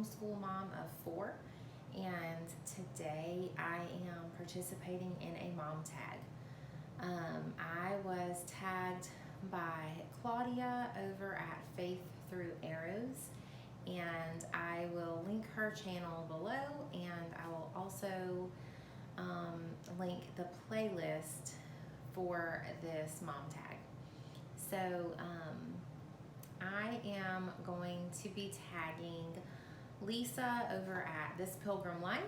homeschool mom of 4, and today I am participating in a mom tag. I was tagged by Claudia over at Faith Through Arrows, and I will link her channel below, and I will also link the playlist for this mom tag. So I am going to be tagging Lisa over at This Pilgrim Life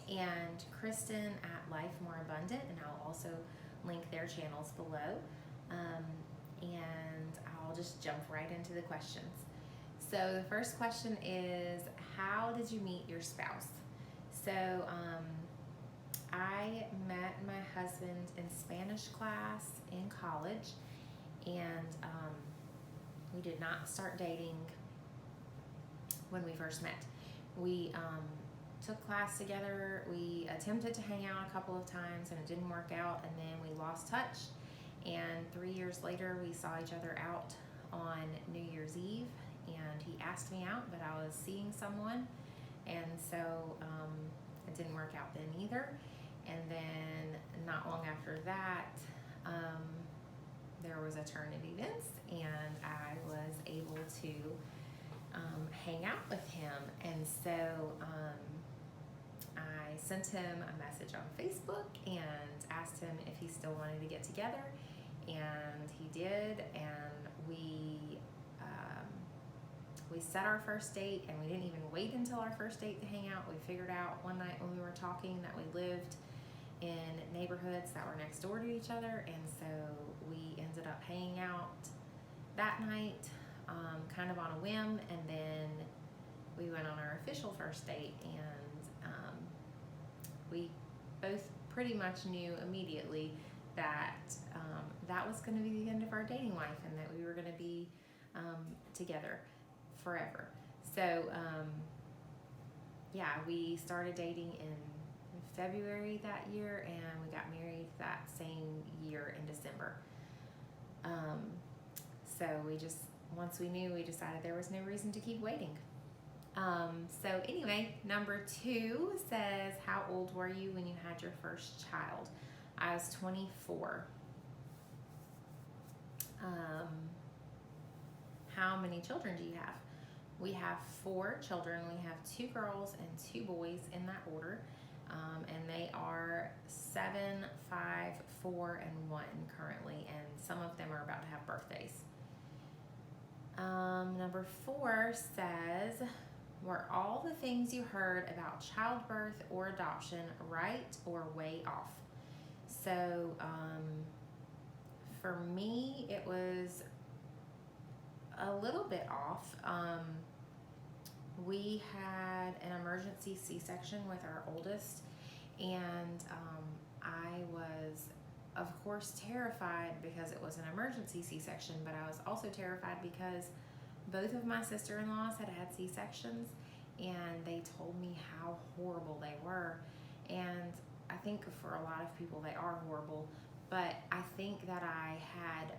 and Kristin at Life More Abundant, and I'll also link their channels below. And I'll just jump right into the questions. So the first question is, how did you meet your spouse? So I met my husband in Spanish class in college, and we did not start dating when we first met. We took class together. We attempted to hang out a couple of times and it didn't work out, and then we lost touch. And 3 years later, we saw each other out on New Year's Eve, and he asked me out, but I was seeing someone, and so it didn't work out then either. And then not long after that, there was a turn of events, and I was able to hang out with him. And so I sent him a message on Facebook and asked him if he still wanted to get together, and he did. And we set our first date, and we didn't even wait until our first date to hang out. We figured out one night when we were talking that we lived in neighborhoods that were next door to each other, and so we ended up hanging out that night, kind of on a whim, and then we went on our official first date, and we both pretty much knew immediately that that was going to be the end of our dating life, and that we were going to be together forever. So we started dating in February that year, and we got married that same year in December. So once we knew, we decided there was no reason to keep waiting. So anyway, number 2 says, how old were you when you had your first child? I was 24. How many children do you have? We have 4 children. We have 2 girls and 2 boys in that order. And they are 7, 5, 4, and 1 currently, and some of them are about to have birthdays. Number 4 says, were all the things you heard about childbirth or adoption right or way off? So for me, it was a little bit off. We had an emergency C-section with our oldest, and I was, of course, terrified because it was an emergency C-section, but I was also terrified because both of my sister-in-laws had had C-sections, and they told me how horrible they were. And I think for a lot of people they are horrible, but I think that I had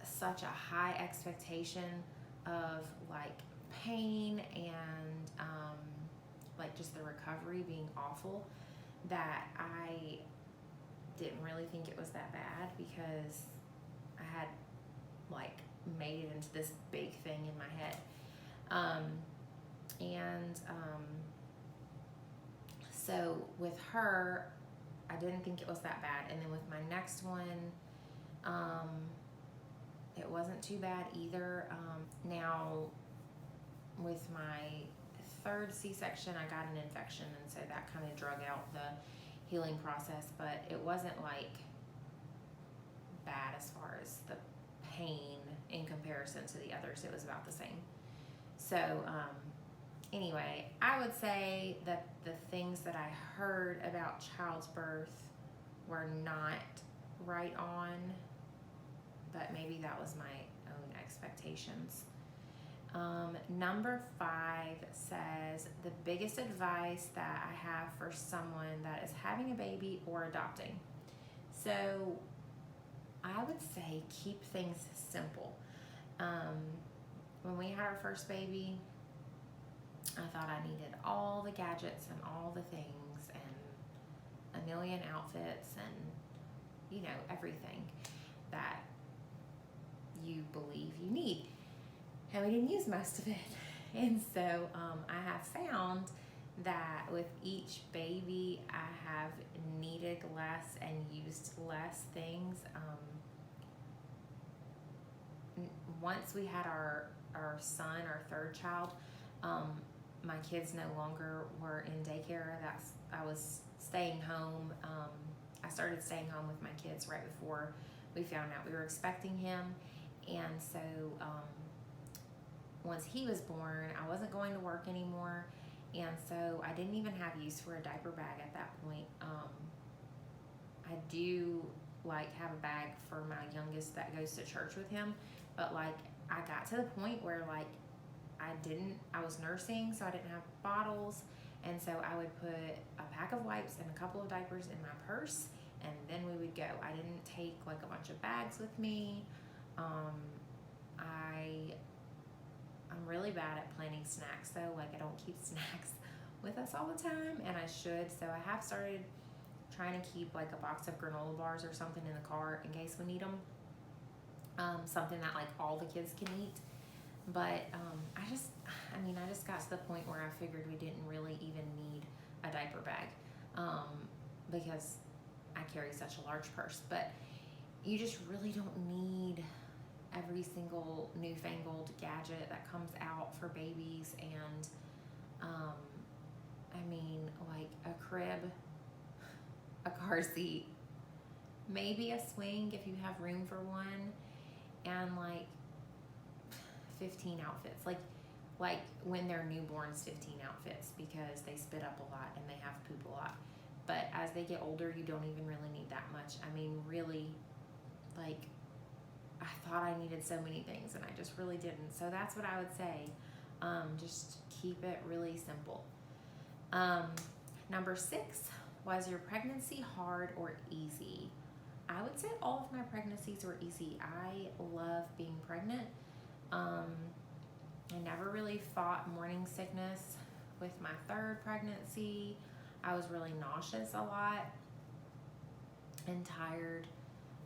such a high expectation of like pain and like just the recovery being awful, that I didn't really think it was that bad, because I had like made it into this big thing in my head. So with her, I didn't think it was that bad. And then with my next one, it wasn't too bad either. Now with my 3rd C-section, I got an infection, and so that kind of drug out the healing process, but it wasn't like bad as far as the pain in comparison to the others. It was about the same. So anyway, I would say that the things that I heard about childbirth were not right on, but maybe that was my own expectations. Number 5 says, the biggest advice that I have for someone that is having a baby or adopting. So I would say keep things simple. When we had our first baby, I thought I needed all the gadgets and all the things and a million outfits and, everything that you believe you need. And we didn't use most of it. And so I have found that with each baby, I have needed less and used less things. Once we had our son, our third child, my kids no longer were in daycare. I was staying home. I started staying home with my kids right before we found out we were expecting him. And so once he was born, I wasn't going to work anymore. And so I didn't even have use for a diaper bag at that point. I do have a bag for my youngest that goes to church with him. But I got to the point where I was nursing, so I didn't have bottles. And so I would put a pack of wipes and a couple of diapers in my purse, and then we would go. I didn't take a bunch of bags with me. I'm really bad at planning snacks though. I don't keep snacks with us all the time, and I should. So I have started trying to keep a box of granola bars or something in the car in case we need them. Something that all the kids can eat. But I just got to the point where I figured we didn't really even need a diaper bag because I carry such a large purse. But you just really don't need every single newfangled gadget that comes out for babies. And a crib, a car seat, maybe a swing if you have room for one, and 15 outfits. Like when they're newborns, 15 outfits, because they spit up a lot and they have poop a lot. But as they get older, you don't even really need that much. Really, I thought I needed so many things and I just really didn't. So that's what I would say. Just keep it really simple. Number 6, was your pregnancy hard or easy? I would say all of my pregnancies were easy. I love being pregnant. I never really fought morning sickness with my third pregnancy. I was really nauseous a lot and tired,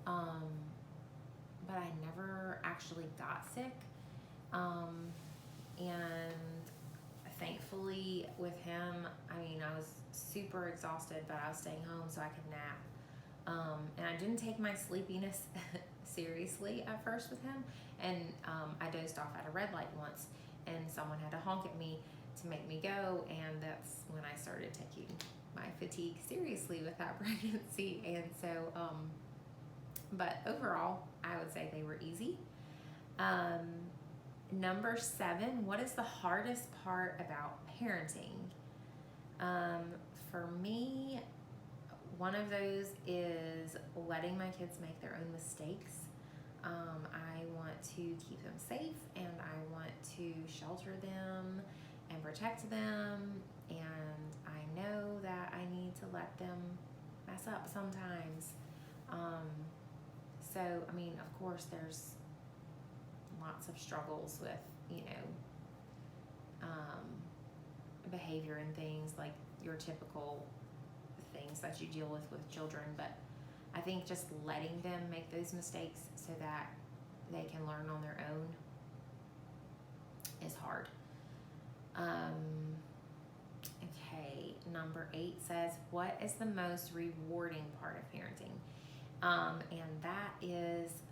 but I never actually got sick. And thankfully with him, I was super exhausted, but I was staying home so I could nap. And I didn't take my sleepiness seriously at first with him. And I dozed off at a red light once, and someone had to honk at me to make me go. And that's when I started taking my fatigue seriously with that pregnancy. And so, but overall, I would say they were easy. Number 7, what is the hardest part about parenting? For me, one of those is letting my kids make their own mistakes. I want to keep them safe, and I want to shelter them and protect them, and I know that I need to let them mess up sometimes. So, of course, there's lots of struggles with, behavior and things, like your typical things that you deal with children, but I think just letting them make those mistakes so that they can learn on their own is hard. Okay, number 8 says, what is the most rewarding part of parenting? And that is,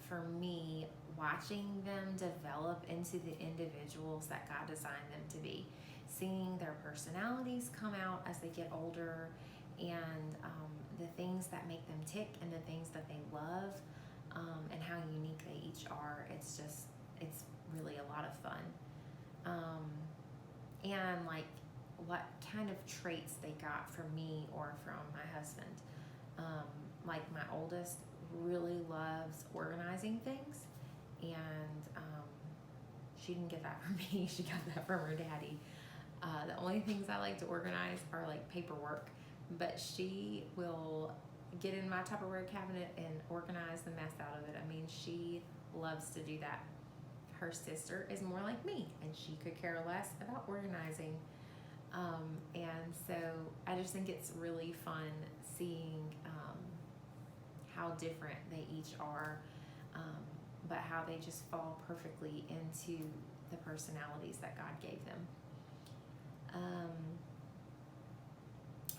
for me, watching them develop into the individuals that God designed them to be. Seeing their personalities come out as they get older, and the things that make them tick and the things that they love, and how unique they each are. It's really a lot of fun. And what kind of traits they got from me or from my husband. My oldest really loves organizing things, and she didn't get that from me. She got that from her daddy. The only things I like to organize are paperwork, but she will get in my Tupperware cabinet and organize the mess out of it. She loves to do that. her sister is more like me, and she could care less about organizing. And so I just think it's really fun seeing how different they each are, but how they just fall perfectly into the personalities that God gave them.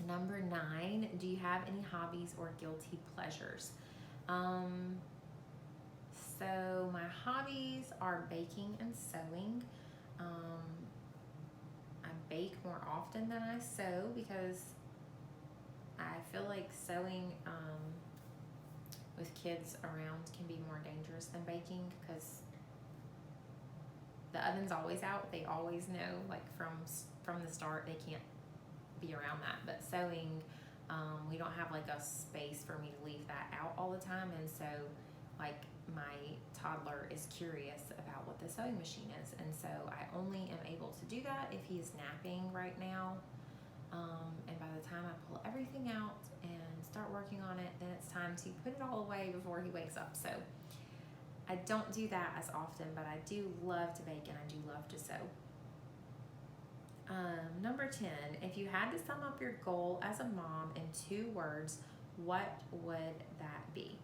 Number 9, do you have any hobbies or guilty pleasures? So my hobbies are baking and sewing. I bake more often than I sew because I feel like sewing with kids around can be more dangerous than baking, because the oven's always out. They always know, like from the start, they can't be around that. But sewing, we don't have like a space for me to leave that out all the time, and so like my toddler is curious about what the sewing machine is, and so I only am able to do that if he's napping right now. And by the time I pull everything out and start working on it, then it's time to put it all away before he wakes up. So I don't do that as often, but I do love to bake and I do love to sew. Number 10, if you had to sum up your goal as a mom in 2 words, what would that be?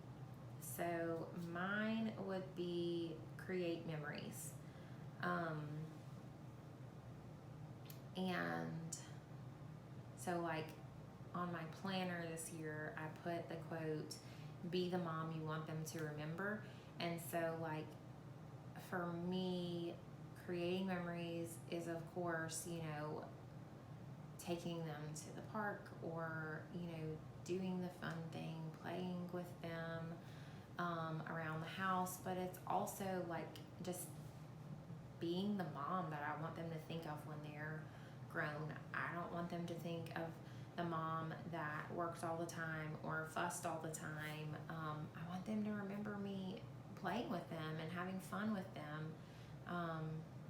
So mine would be create memories. And so like on my planner this year, I put the quote, be the mom you want them to remember. And so like for me, creating memories is of course, taking them to the park, or, doing the fun thing, playing with them around the house. But it's also like just being the mom that I want them to think of when they're grown. I don't want them to think of the mom that worked all the time or fussed all the time. I want them to remember me playing with them and having fun with them.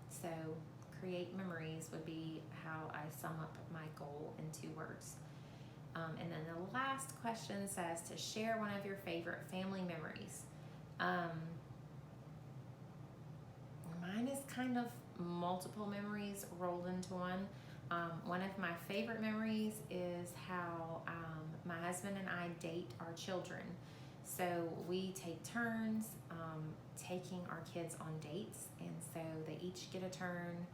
So create memories would be how I sum up my goal in 2 words. And then the last question says to share one of your favorite family memories. Mine is kind of multiple memories rolled into one. One of my favorite memories is how my husband and I date our children. So we take turns taking our kids on dates, and so they each get a turn,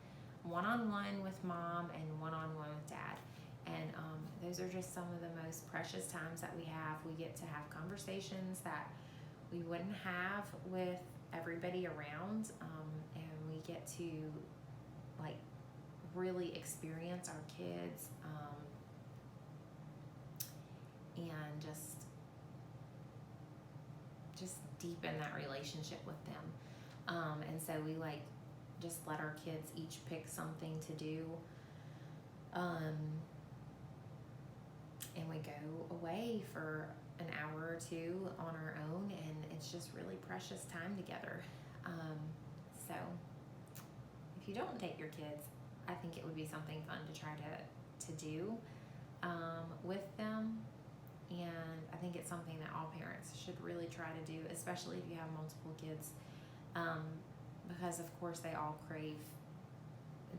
one-on-one with mom and one-on-one with dad. And those are just some of the most precious times that we have. We get to have conversations that we wouldn't have with everybody around, and we get to like really experience our kids and just deepen that relationship with them. And so we like just let our kids each pick something to do. And we go away for an hour or 2 on our own, and it's just really precious time together. So if you don't date your kids, I think it would be something fun to try to do with them. And I think it's something that all parents should really try to do, especially if you have multiple kids, because of course they all crave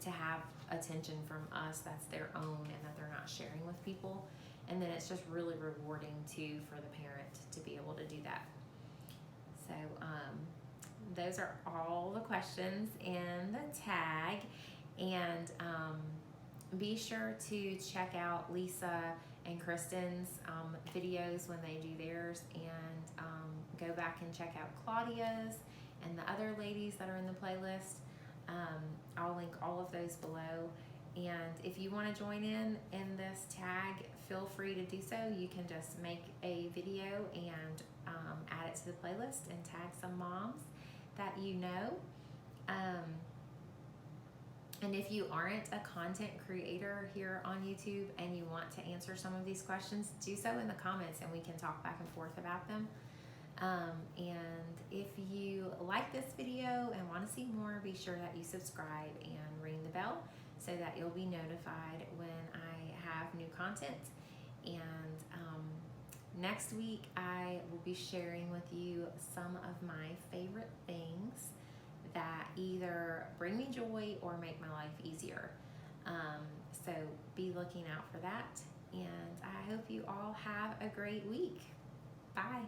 to have attention from us that's their own and that they're not sharing with people. And then it's just really rewarding too for the parent to be able to do that. So those are all the questions in the tag. And be sure to check out Lisa and Kristin's videos when they do theirs, and go back and check out Claudia's and the other ladies that are in the playlist. I'll link all of those below. And if you want to join in this tag, feel free to do so. You can just make a video and add it to the playlist and tag some moms that you know. And if you aren't a content creator here on YouTube and you want to answer some of these questions, do so in the comments and we can talk back and forth about them. And if you like this video and want to see more, be sure that you subscribe and ring the bell so that you'll be notified when I have new content. And next week I will be sharing with you some of my favorite things that each either bring me joy or make my life easier. So be looking out for that. And I hope you all have a great week. Bye.